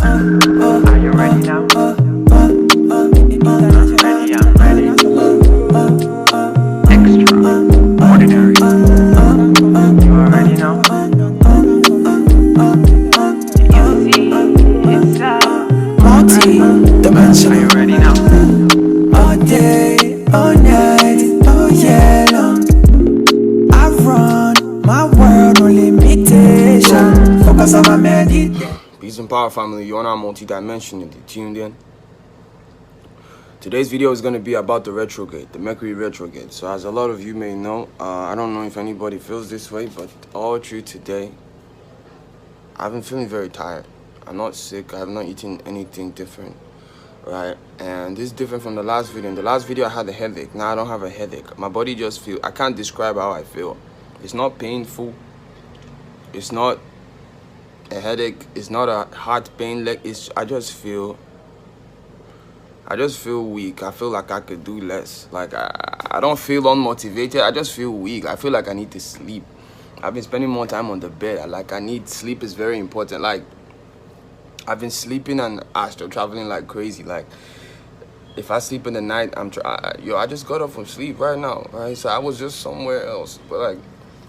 Are you ready now? Ready, I'm ready. Extraordinary. You are ready now? You see, it's Multi-dimensional. Are you ready now? All day, all night, all year long. I run my world on limitation. Focus on my meditation. Peace and power, family. You're on Multi-Dimensional. Tuned in. Today's video is going to be about the retrograde, the Mercury retrograde. So as a lot of you may know, I don't know if anybody feels this way, but all through today, I've been feeling very tired. I'm not sick. I have not eaten anything different, right? And this is different from the last video. In the last video, I had a headache. Now I don't have a headache. My body just feels, I can't describe how I feel. It's not painful. It's not a headache. It's not a heart pain. Like I just feel weak. I feel like I could do less. Like I don't feel unmotivated. I just feel weak. I feel like I need to sleep. I've been spending more time on the bed. Like I need sleep is very important. Like I've been sleeping and astral traveling like crazy. Like if I sleep in the night, I just got up from sleep right now, right? So I was just somewhere else. But like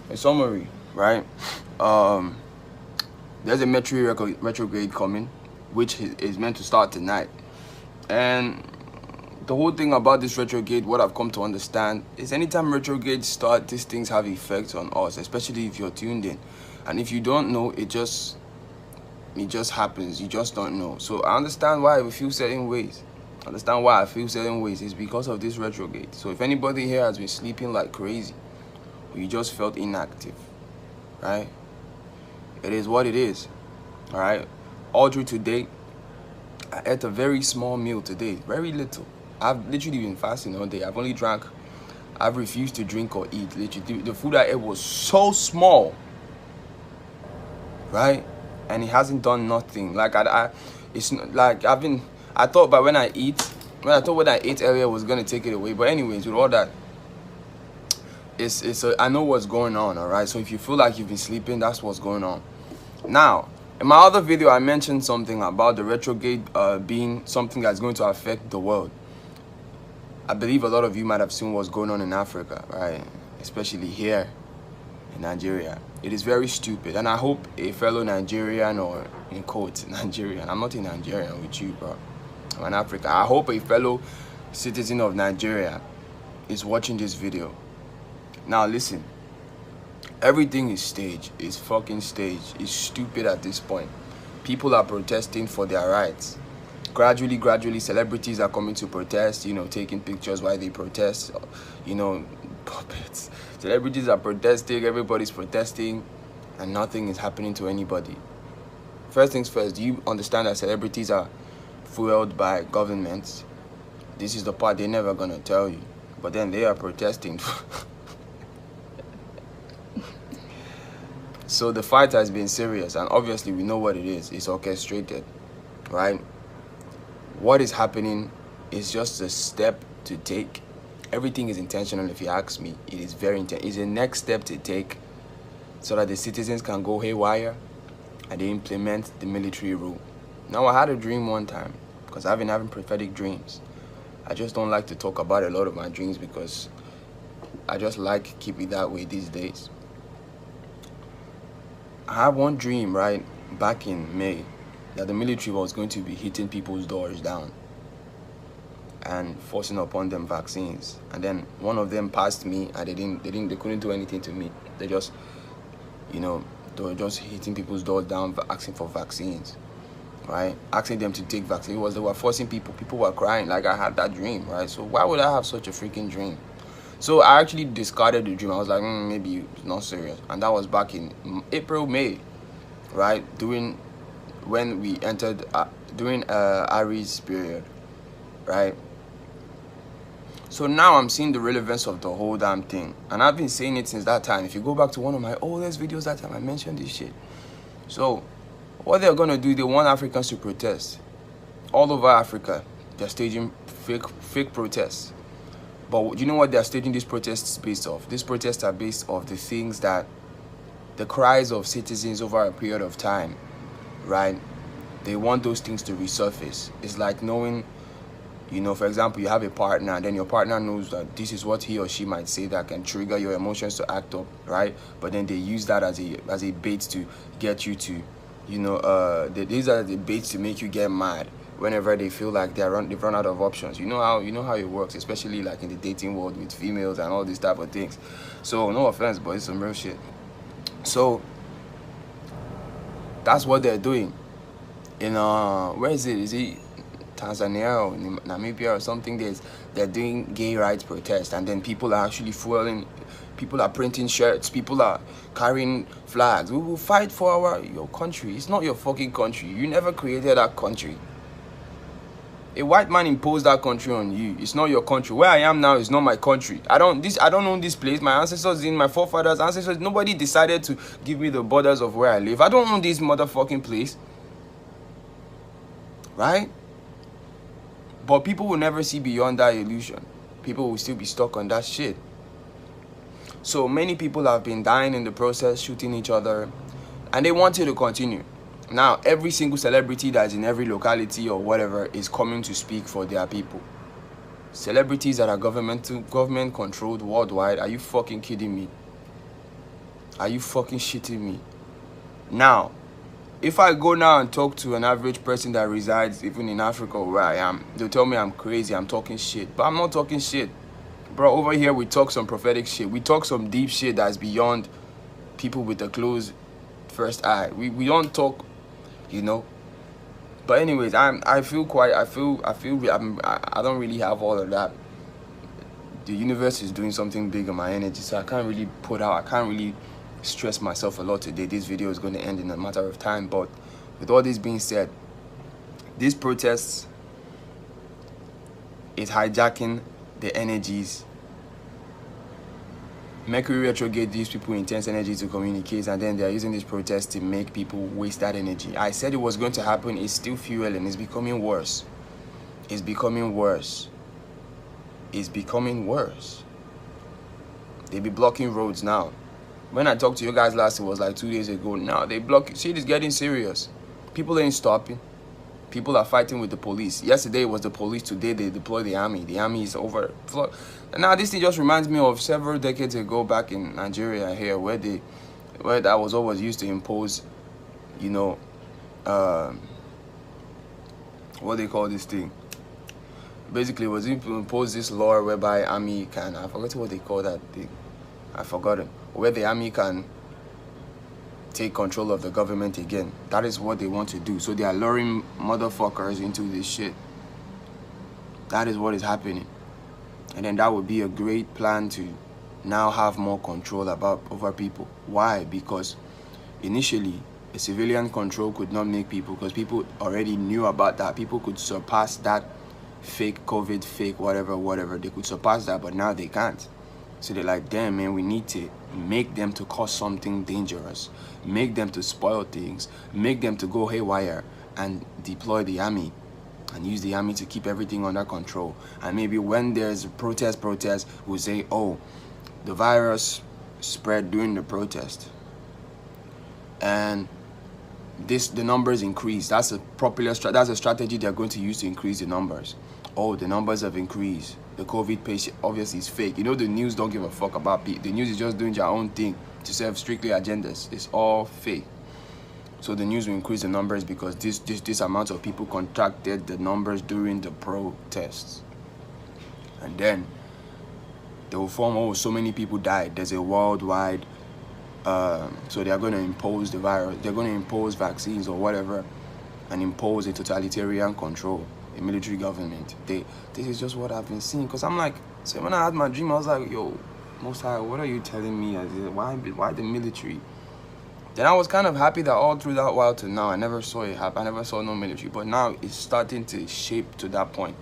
in summary, right? There's a Mercury retrograde coming, which is meant to start tonight. And the whole thing about this retrograde, what I've come to understand, is anytime retrogrades start, these things have effects on us, especially if you're tuned in. And if you don't know, it just happens. You just don't know. So I understand why we feel certain ways. Understand why I feel certain ways is because of this retrograde. So if anybody here has been sleeping like crazy, or you just felt inactive, right? It is what it is, all right? All through today, I ate a very small meal today, very little. I've literally been fasting all day. I've refused to drink or eat. Literally, the food I ate was so small, right? And it hasn't done nothing. Like it's like I thought when I ate earlier was gonna take it away. But anyways, with all that, I know what's going on, all right? So if you feel like you've been sleeping, that's what's going on. Now, in my other video, I mentioned something about the retrograde being something that's going to affect the world. I believe a lot of you might have seen what's going on in Africa, right? Especially here in Nigeria. It is very stupid, and I hope a fellow Nigerian, or in quotes, Nigerian, I'm not a Nigerian with you, bro. I'm in Africa. I hope a fellow citizen of Nigeria is watching this video. Now listen, everything is staged. It's fucking staged. It's stupid at this point. People are protesting for their rights. Gradually, celebrities are coming to protest, you know, taking pictures while they protest, you know, puppets. Celebrities are protesting, everybody's protesting, and nothing is happening to anybody. First things first, do you understand that celebrities are fueled by governments? This is the part they're never gonna tell you. But then they are protesting. So the fight has been serious, and obviously we know what it is. It's orchestrated, right? What is happening is just a step to take. Everything is intentional, if you ask me. It is very intentional. It's the next step to take so that the citizens can go haywire and they implement the military rule. Now, I had a dream one time, because I've been having prophetic dreams. I just don't like to talk about a lot of my dreams because I just like keep it that way these days. I had one dream, right, back in May, that the military was going to be hitting people's doors down and forcing upon them vaccines. And then one of them passed me, and they couldn't do anything to me. They just, you know, they were just hitting people's doors down, asking for vaccines, right? Asking them to take vaccines. They were forcing people. People were crying. Like, I had that dream, right? So why would I have such a freaking dream? So I actually discarded the dream. I was like, maybe it's not serious. And that was back in April, May, right? When we entered, during Aries period, right? So now I'm seeing the relevance of the whole damn thing. And I've been saying it since that time. If you go back to one of my oldest videos that time, I mentioned this shit. So what they're going to do, they want Africans to protest. All over Africa, they're staging fake protests. But you know what they're staging these protests based off? These protests are based off the things that, the cries of citizens over a period of time, right? they want those things to resurface. It's like knowing, you know, for example, you have a partner, and then your partner knows that this is what he or she might say that can trigger your emotions to act up, right? But then they use that as a bait to get you to, you know, these are the baits to make you get mad whenever they feel like they've run out of options. You know how it works, especially like in the dating world with females and all these type of things. So no offense, but it's some real shit. So that's what they're doing in where is it Tanzania or Namibia or something. They're doing gay rights protests, and then people are actually fueling, people are printing shirts, people are carrying flags. We will fight for your country. It's not your fucking country. You never created that country. A white man imposed that country on you. It's not your country. Where I am now is not my country. I don't own this place. My ancestors my forefathers' ancestors, nobody decided to give me the borders of where I live. I don't own this motherfucking place. Right? But people will never see beyond that illusion. People will still be stuck on that shit. So many people have been dying in the process, shooting each other, and they want it to continue. Now, every single celebrity that's in every locality or whatever is coming to speak for their people. Celebrities that are government controlled worldwide. Are you fucking kidding me? Are you fucking shitting me? Now, if I go now and talk to an average person that resides even in Africa or where I am, they'll tell me I'm crazy, I'm talking shit. But I'm not talking shit. Bro, over here we talk some prophetic shit. We talk some deep shit that's beyond people with a closed first eye. We don't talk, you know. But anyways, I don't really have all of that. The universe is doing something big on my energy, so I can't really stress myself a lot today. This video is going to end in a matter of time. But with all this being said, these protests is hijacking the energies. Mercury retrograde gives people intense energy to communicate, and then they are using this protest to make people waste that energy. I said it was going to happen. It's still fueling. It's becoming worse. It's becoming worse. It's becoming worse. They be blocking roads now. When I talked to you guys last, it was like 2 days ago. Now they block. See, it's getting serious. People ain't stopping. People are fighting with the police. Yesterday it was the police. Today they deploy the army. The army is over. And now this thing just reminds me of several decades ago back in Nigeria here, where that was always used to impose, you know, what they call this thing. Basically, it was impose this law whereby army can, I forgot what they call that thing. I forgot it. Where the army can take control of the government again. That is what they want to do. So they are luring motherfuckers into this shit. That is what is happening. And then that would be a great plan to now have more control over people. Why? Because initially a civilian control could not make people, because people already knew about that. People could surpass that fake COVID, fake whatever. They could surpass that, but now they can't. So they're like, damn, man, we need to make them to cause something dangerous, make them to spoil things, make them to go haywire, and deploy the army and use the army to keep everything under control. And maybe when there's a protest, we'll say, oh, the virus spread during the protest, and the numbers increase. That's a strategy they're going to use to increase the numbers. Oh, the numbers have increased. The COVID patient obviously is fake. You know, the news don't give a fuck about people. The news is just doing their own thing to serve strictly agendas. It's all fake. So the news will increase the numbers because this amount of people contracted the numbers during the protests. And then they will form, oh, so many people died. There's a worldwide, so they are going to impose the virus. They're going to impose vaccines or whatever and impose a totalitarian control. A military government. This is just what I've been seeing. Because I'm like, so when I had my dream, I was like, yo, Most High, what are you telling me? Why the military? Then I was kind of happy that all through that while to now, I never saw it happen. I never saw no military. But now it's starting to shape to that point.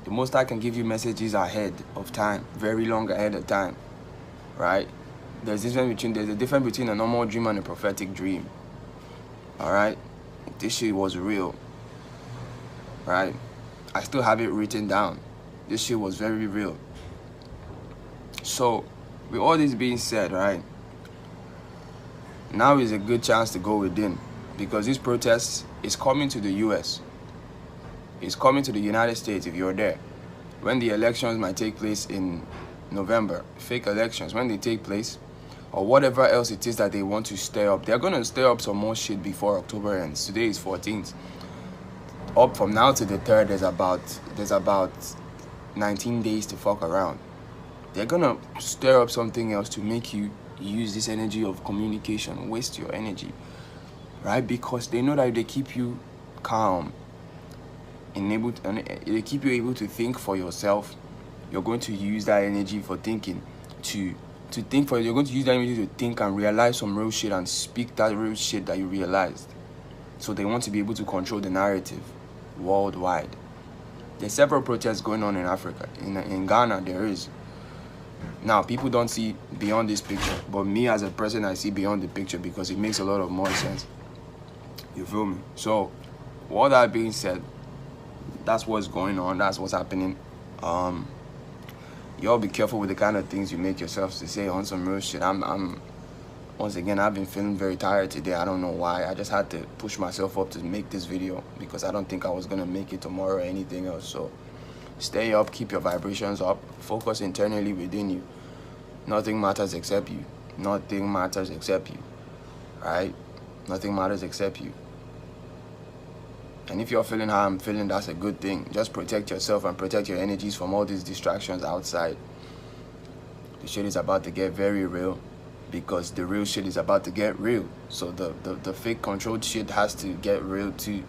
The Most High can give you messages ahead of time, very long ahead of time, right? There's a difference between a normal dream and a prophetic dream. All right, this shit was real. Right, I still have it written down. This shit was very real. So, with all this being said, right, now is a good chance to go within. because this protest is coming to the US. It's coming to the United States if you're there. When the elections might take place in November, fake elections, when they take place, or whatever else it is that they want to stir up, they're going to stir up some more shit before October ends. Today is 14th. Up from now to the 3rd, there's about 19 days to fuck around. They're going to stir up something else to make you use this energy of communication, waste your energy, right? Because they know that if they keep you calm, and they keep you able to think for yourself, you're going to use that energy for thinking, you're going to use that energy to think and realize some real shit and speak that real shit that you realized. So they want to be able to control the narrative worldwide. There's several protests going on in Africa. In Ghana, there is. Now, people don't see beyond this picture, but me as a person, I see beyond the picture because it makes a lot of more sense. You feel me? So, all that being said, that's what's going on. That's what's happening. Y'all be careful with the kind of things you make yourselves to say on some real shit. Once again, I've been feeling very tired today. I don't know why. I just had to push myself up to make this video because I don't think I was gonna make it tomorrow or anything else. So stay up, keep your vibrations up, focus internally within you. Nothing matters except you. Nothing matters except you. Alright? Nothing matters except you. And if you're feeling how I'm feeling, that's a good thing. Just protect yourself and protect your energies from all these distractions outside. The shit is about to get very real because the real shit is about to get real. So the fake controlled shit has to get real to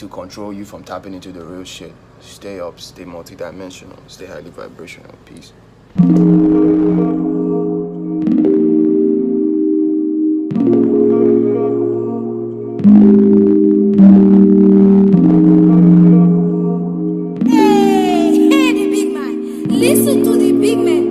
control you from tapping into the real shit. Stay up, stay multidimensional, stay highly vibrational. Peace. Hey, the big man. Listen to the big man.